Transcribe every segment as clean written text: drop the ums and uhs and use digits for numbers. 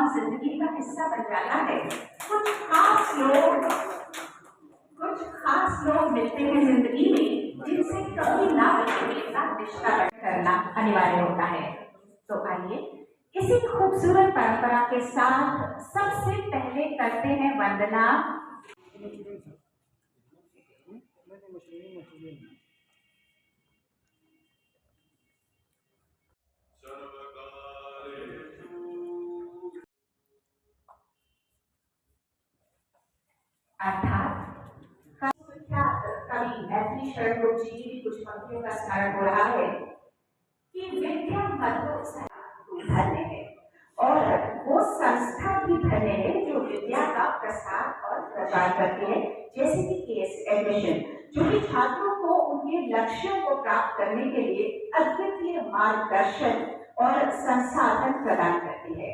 आम जिंदगी का हिस्सा बन जाता है। कुछ खास लोग मिलते हैं जिंदगी में जिनसे कभी ना बचने का रिश्ता करना अनिवार्य होता है। तो आइए इसी खूबसूरत परंपरा के साथ सबसे पहले करते हैं वंदना। अर्थात कवि मैथिली शरण गुप्त जी की कुछ पंक्तियों का स्मरण हो रहा है कि विद्या मतो धन्य है और वो संस्था भी धन्य है जो विद्या का प्रसार और प्रचार करती है, जैसे कि केस एडमिशन, जो कि छात्रों को उनके लक्ष्यों को प्राप्त करने के लिए अद्वितीय मार्गदर्शन और संसाधन प्रदान करती है।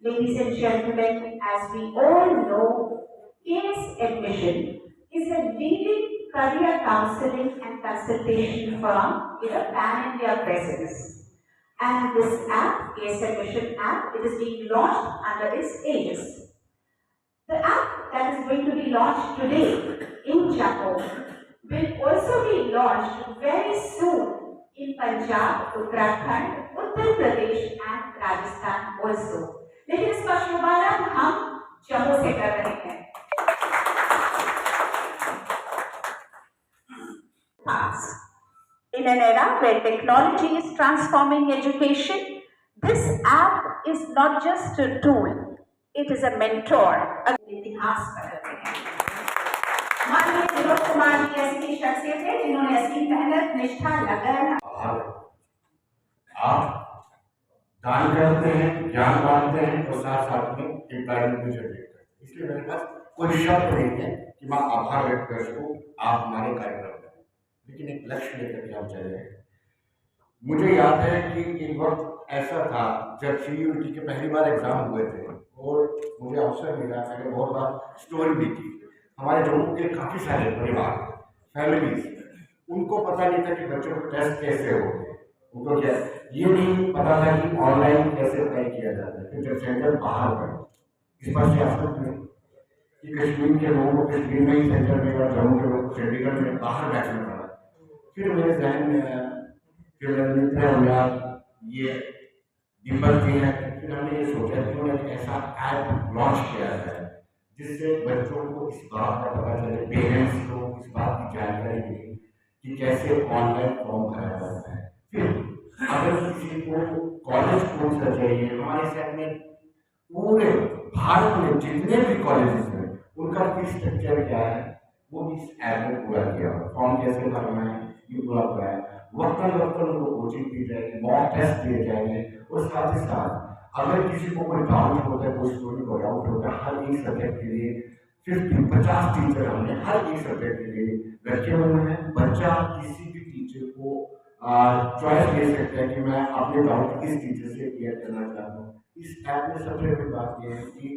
Ladies and gentlemen, as we all know, CASE Admission is a leading career counseling and consultation firm with a pan-India presence. And this app, CASE Admission app, it is being launched under its aegis. The app that is going to be launched today in Jaipur will also be launched very soon in Punjab, Uttarakhand, Uttar Pradesh and Rajasthan also. लेकिन इसका शुभारंभ हम जम्मू से कर रहे हैं। In an era where technology is transforming education, this app is not just a tool, it is a mentor. इतिहास बदलते हैं। माननीय विनोद कुमार जी ऐसी शख्सियत है जिन्होंने ऐसी मेहनत, निष्ठा, लगन दान करते हैं, ज्ञान बांटते हैं और साथ साथ में एम्प्लॉयमेंट भी जनरेट करते हैं। इसलिए मेरे पास कोई शब्द नहीं है कि मैं आभार व्यक्त कर सकूं आप हमारे कार्यक्रम में, लेकिन एक लक्ष्य लेकर के हम चले। मुझे याद है कि एक वक्त ऐसा था जब CUET के पहली बार एग्जाम हुए थे और मुझे अवसर मिला, मैंने बहुत बार स्टोरी भी की। हमारे जम्मू के काफ़ी सारे परिवार, फैमिलीज, उनको पता नहीं था कि बच्चों को टेस्ट कैसे होते, उनको क्या ये नहीं पता था कि ऑनलाइन कैसे अप्लाई किया जाता है। फिर जब सेंटर बाहर पड़े, इस पर सियासत में कि कश्मीर के लोगों को कश्मीर में ही सेंटर में और जम्मू के लोगों को चंडीगढ़ में बाहर बैठना पड़ा। फिर मेरे जहन में आया, फिर ये दीपक जी हैं, फिर हमने ये सोचा कि उन्होंने ऐसा ऐप लॉन्च किया है जिससे बच्चों को इस बात का पता चले, पेरेंट्स को इस बात की जानकारी मिले कि कैसे ऑनलाइन फॉर्म भरा जाता है। फिर अगर किसी को कॉलेज कोर्स का चाहिए, हमारे शहर में पूरे भारत में जितने भी कॉलेजेस हैं उनका फीस स्ट्रक्चर क्या है वो इस ऐप में पूरा किया। फॉर्म कैसे भरना है ये पूरा हुआ है। वक्तन उनको कोचिंग दी जाएगी, मॉक टेस्ट दिए जाएंगे और साथ ही साथ अगर किसी को कोई डाउट होता है, कोई स्टूडेंट को डाउट होता है, हर एक सब्जेक्ट के लिए 50 टीचर हमने हर एक सब्जेक्ट के लिए रखे हुए हैं। बच्चा किसी भी टीचर को चॉइस ले सकते हैं कि मैं अपने डाउट किस टीचर से क्लियर करना चाहता हूँ। इस ऐप में सबसे बड़ी बात यह है कि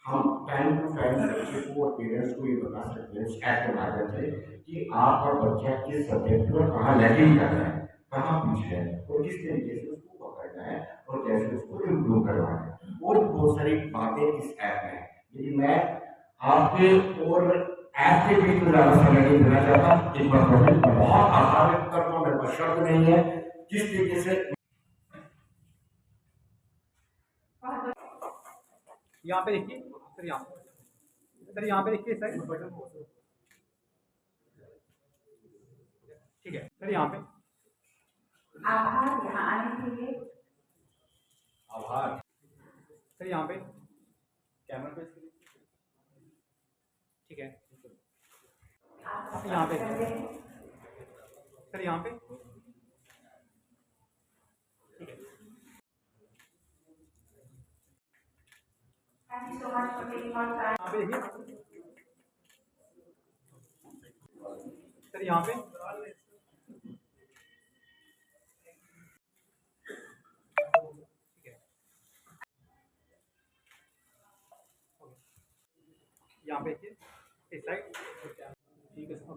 हम टाइम टू टाइम बच्चे को और पेरेंट्स को ये बता सकते हैं उस ऐप के माध्यम से कि आपका बच्चा किस सब्जेक्ट में कहाँ लैगिंग कर रहा है, कहाँ पीछे है और किस तरीके से उसको पकड़ना है और कैसे उसको इम्प्रूव करवाना है। और बहुत सारी बातें इस ऐप में है, लेकिन मैं आपके और ऐप के बीच में ज्यादा समय नहीं देना चाहता। एक बार बहुत आभार व्यक्त करता हूँ, मेरे पास शब्द नहीं है किस तरीके से। यहाँ पे देखिए सर, यहाँ पे देखिए सर, ठीक है सर, यहाँ पे आभार यहाँ आने के लिए आभार सर, यहाँ पे कैमरा पे ठीक है यहाँ पे सर, यहाँ पे ठीक है। Thank you so much for taking our time. यहाँ पे देखिए सर, यहाँ पे ठीक है, यहाँ पे देखिए इस साइड ठीक है सर।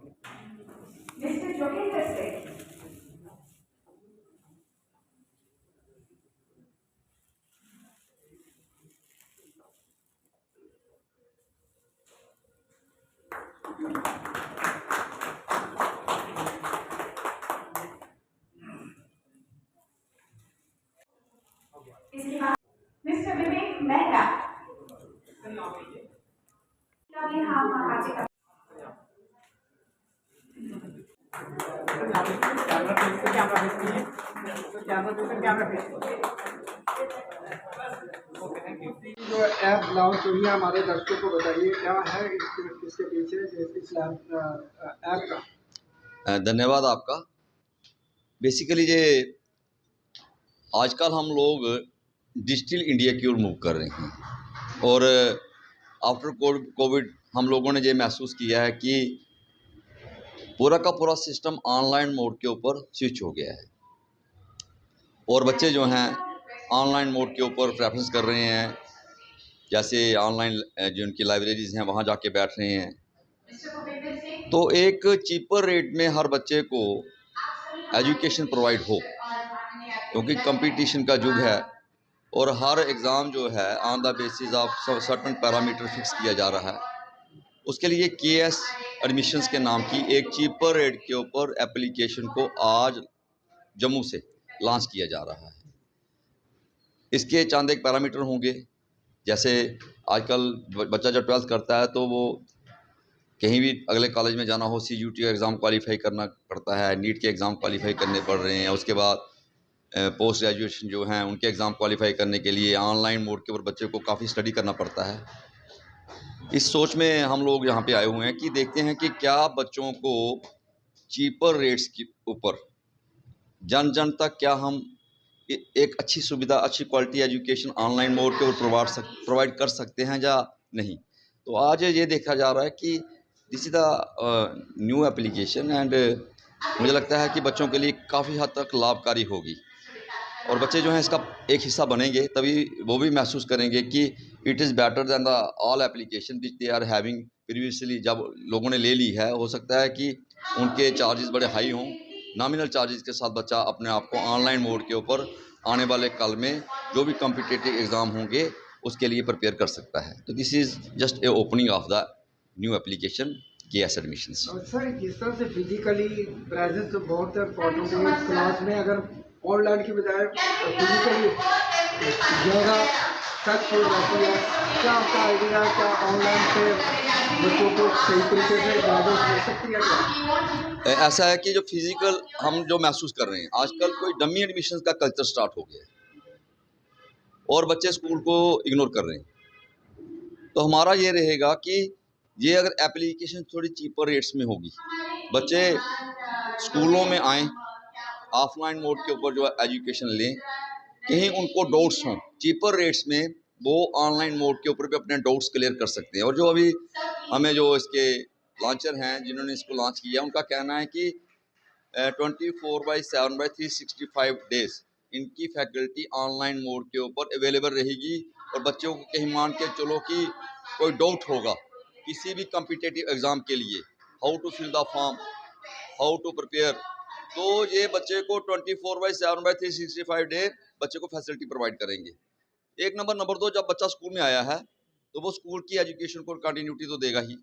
Mr. Joginder Singh. महंगा सर यहाँ पे देखिए। कभी हम आगे का सर यहाँ पे कैमरा फेस से कैमरा फेस कीजिए। तो कैमरा फेस से कैमरा फेस कीजिए। Okay, thank you. जो ऐप लॉन्च हुई है हमारे दर्शकों को बताइए क्या है इसके पीछे इस ऐप का। धन्यवाद आपका। बेसिकली ये आजकल हम लोग डिजिटल इंडिया की ओर मूव कर रहे हैं और आफ्टर कोविड हम लोगों ने ये महसूस किया है कि पूरा का पूरा सिस्टम ऑनलाइन मोड के ऊपर स्विच हो गया है और बच्चे जो हैं ऑनलाइन मोड के ऊपर प्रेफरेंस कर रहे हैं। जैसे ऑनलाइन जो उनकी लाइब्रेरीज़ हैं वहाँ जाके बैठ रहे हैं, तो एक चीपर रेट में हर बच्चे को एजुकेशन प्रोवाइड हो, क्योंकि कंपटीशन का युग है और हर एग्ज़ाम जो है on the basis of certain parameter fix किया जा रहा है। उसके लिए केएस एडमिशन्स के नाम की एक चीपर रेट के ऊपर एप्लीकेशन को आज जम्मू से लॉन्च किया जा रहा है। इसके चंद एक पैरामीटर होंगे, जैसे आजकल बच्चा जब 12th करता है तो वो कहीं भी अगले कॉलेज में जाना हो CUT का एग्ज़ाम क्वालिफाई करना पड़ता है, नीट के एग्ज़ाम क्वालिफाई करने पड़ रहे हैं। उसके बाद पोस्ट ग्रेजुएशन जो हैं उनके एग्ज़ाम क्वालिफाई करने के लिए ऑनलाइन मोड के ऊपर बच्चे को काफ़ी स्टडी करना पड़ता है। इस सोच में हम लोग यहाँ पे आए हुए हैं कि देखते हैं कि क्या बच्चों को चीपर रेट्स के ऊपर जन जन तक क्या हम एक अच्छी सुविधा, अच्छी क्वालिटी एजुकेशन ऑनलाइन मोड के ऊपर प्रोवाइड कर सकते हैं या नहीं। तो आज ये देखा जा रहा है कि this is the new application and मुझे लगता है कि बच्चों के लिए काफ़ी हद तक लाभकारी होगी और बच्चे जो हैं इसका एक हिस्सा बनेंगे, तभी वो भी महसूस करेंगे कि it is better than the all application which they are having previously. जब लोगों ने ले ली है, हो सकता है कि उनके चार्जेस बड़े हाई हों, नॉमिनल चार्जेस के साथ बच्चा अपने आप को ऑनलाइन मोड के ऊपर आने वाले कल में जो भी कॉम्पिटिटिव एग्ज़ाम होंगे उसके लिए प्रिपेयर कर सकता है। तो this is just a opening of the new application KS admissions. Sir जिस तरह से फिजिकली प्रेजेंस तो बहुत इम्पोर्टेंट है क्लास में, अगर ऑनलाइन की बजाय फिजिकली जगह सक्सेसफुल रहती है, क्या आपका आइडिया है क्या ऑनलाइन से बच्चों को सही तरीके से गाइडेंस मिल सकती है क्या? ऐसा है कि जो फिजिकल हम जो महसूस कर रहे हैं, आजकल कोई डमी एडमिशन्स का कल्चर स्टार्ट हो गया है और बच्चे स्कूल को इग्नोर कर रहे हैं। तो हमारा ये रहेगा कि ये अगर एप्लीकेशन थोड़ी चीपर रेट्स में होगी, बच्चे स्कूलों में आएँ, ऑफलाइन मोड के ऊपर जो एजुकेशन लें, कहीं उनको डाउट्स हों, चीपर रेट्स में वो ऑनलाइन मोड के ऊपर भी अपने डाउट्स क्लियर कर सकते हैं। और जो अभी हमें जो इसके लॉन्चर हैं जिन्होंने इसको लॉन्च किया, उनका कहना है कि 24/7/365 डेज इनकी फैकल्टी ऑनलाइन मोड के ऊपर अवेलेबल रहेगी और बच्चों को कहीं मान के चलो कि कोई डाउट होगा किसी भी कॉम्पिटिटिव एग्ज़ाम के लिए, how to fill the form, how to prepare, तो ये बच्चे को 24/7/365 डे बच्चे को फैसिलिटी प्रोवाइड करेंगे। एक नंबर 2, जब बच्चा स्कूल में आया है तो वो स्कूल की एजुकेशन को कंटिन्यूटी तो देगा ही।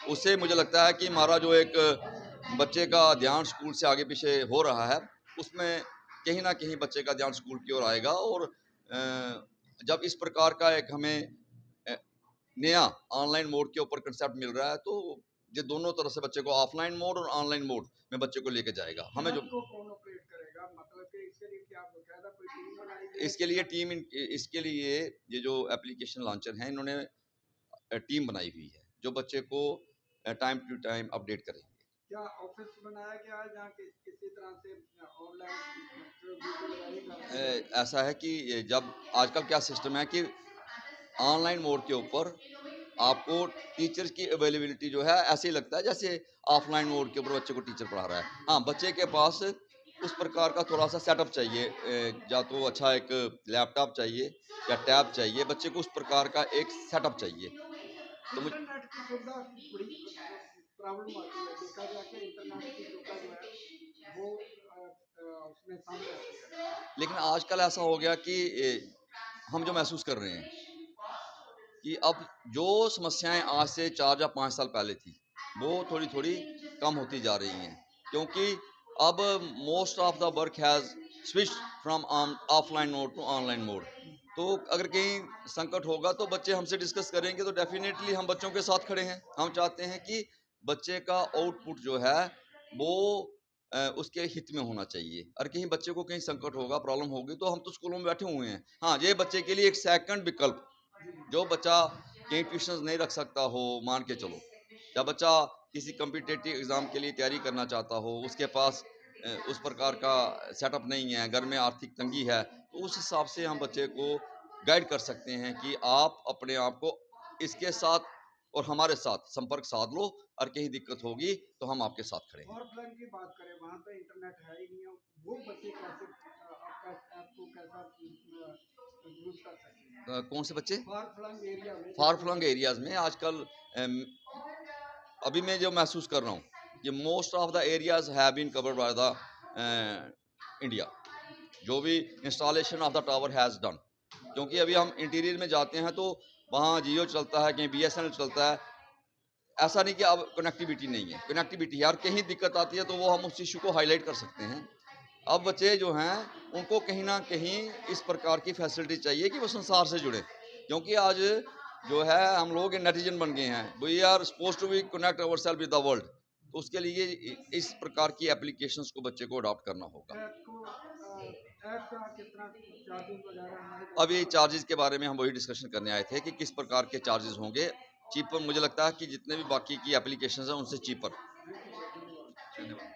उससे मुझे लगता है कि हमारा जो एक बच्चे का ध्यान स्कूल से आगे पीछे हो रहा है, उसमें कहीं ना कहीं बच्चे का ध्यान स्कूल की ओर आएगा। और जब इस प्रकार का एक हमें नया ऑनलाइन मोड के ऊपर कंसेप्ट मिल रहा है, तो ये दोनों तरह से बच्चे को ऑफलाइन मोड और ऑनलाइन मोड में बच्चे को लेके जाएगा। हमें जो कौन ऑपरेट करेगा, मतलब कि इसके लिए क्या बकायदा कोई टीम बनाई गई है? इसके लिए ये जो एप्लीकेशन लॉन्चर हैं इन्होंने टीम बनाई हुई है जो बच्चे को टाइम टू टाइम अपडेट करेंगे। क्या ऑफिस बनाया गया है जहाँ किसी तरह से ऑनलाइन ऐसा है कि जब आजकल क्या सिस्टम है कि ऑनलाइन मोड के ऊपर आपको टीचर्स की अवेलेबिलिटी जो है ऐसे ही लगता है जैसे ऑफलाइन मोड के ऊपर बच्चे को टीचर पढ़ा रहा है। हाँ, बच्चे के पास उस प्रकार का थोड़ा सा सेटअप चाहिए, या तो अच्छा एक लैपटॉप चाहिए या टैब चाहिए, बच्चे को उस प्रकार का एक सेटअप चाहिए। तो मुझे इंटरनेट की सुविधा बड़ी प्रॉब्लम आती है, देखा जाए कि इंटरनेट की सुविधा जो है वो उसमें सामने आती है। लेकिन आजकल ऐसा हो गया कि हम जो महसूस कर रहे हैं कि अब जो समस्याएं आज से 4 या 5 साल पहले थी वो थोड़ी थोड़ी कम होती जा रही हैं, क्योंकि अब most of the work has switch from offline mode to online mode. तो अगर कहीं संकट होगा तो बच्चे हमसे डिस्कस करेंगे, तो डेफिनेटली हम बच्चों के साथ खड़े हैं। हम चाहते हैं कि बच्चे का आउटपुट जो है वो उसके हित में होना चाहिए। और कहीं बच्चे को कहीं संकट होगा, प्रॉब्लम होगी, तो हम तो स्कूलों में बैठे हुए हैं। हाँ, ये बच्चे के लिए एक सेकंड विकल्प, जो बच्चा कहीं ट्यूशन नहीं रख सकता हो, मान के चलो, या बच्चा किसी कम्पिटिटिव एग्ज़ाम के लिए तैयारी करना चाहता हो, उसके पास उस प्रकार का सेटअप नहीं है, घर में आर्थिक तंगी है, तो उस हिसाब से हम बच्चे को गाइड कर सकते हैं कि आप अपने आप को इसके साथ और हमारे साथ संपर्क साध लो, और कहीं दिक्कत होगी तो हम आपके साथ खड़े हैं। ऑफलाइन की बात करें, वहाँ पे इंटरनेट है ही नहीं है, वो बच्चे कैसे आपका ऐप को कैसा यूज कर सकते हैं? कौन से बच्चे? फार फ्लंग एरिया में, फार फ्लंग एरियाज़ में आजकल अभी मैं जो महसूस कर रहा हूँ कि most of the areas have been covered by the India, जो भी installation of the tower has done. क्योंकि अभी हम इंटीरियर में जाते हैं तो वहाँ जियो चलता है, कहीं BSNL चलता है। ऐसा नहीं कि अब कनेक्टिविटी नहीं है, कनेक्टिविटी है, और कहीं दिक्कत आती है तो वो हम उस इशू को हाईलाइट कर सकते हैं। अब बच्चे जो हैं उनको कहीं ना कहीं इस प्रकार की फैसिलिटी चाहिए कि वो संसार से जुड़े, क्योंकि आज जो है हम लोग नेटिजन बन गए हैं। We are suppose to be connect our self with the world, तो उसके लिए इस प्रकार की एप्लीकेशंस को बच्चे को अडॉप्ट करना होगा। ऐप का कितना चार्जेस वगैरह हमारे अभी चार्जेस के बारे में हम वही डिस्कशन करने आए थे कि किस प्रकार के चार्जेस होंगे। चीपर मुझे लगता है कि जितने भी बाकी की एप्लीकेशंस हैं उनसे चीपर। धन्यवाद।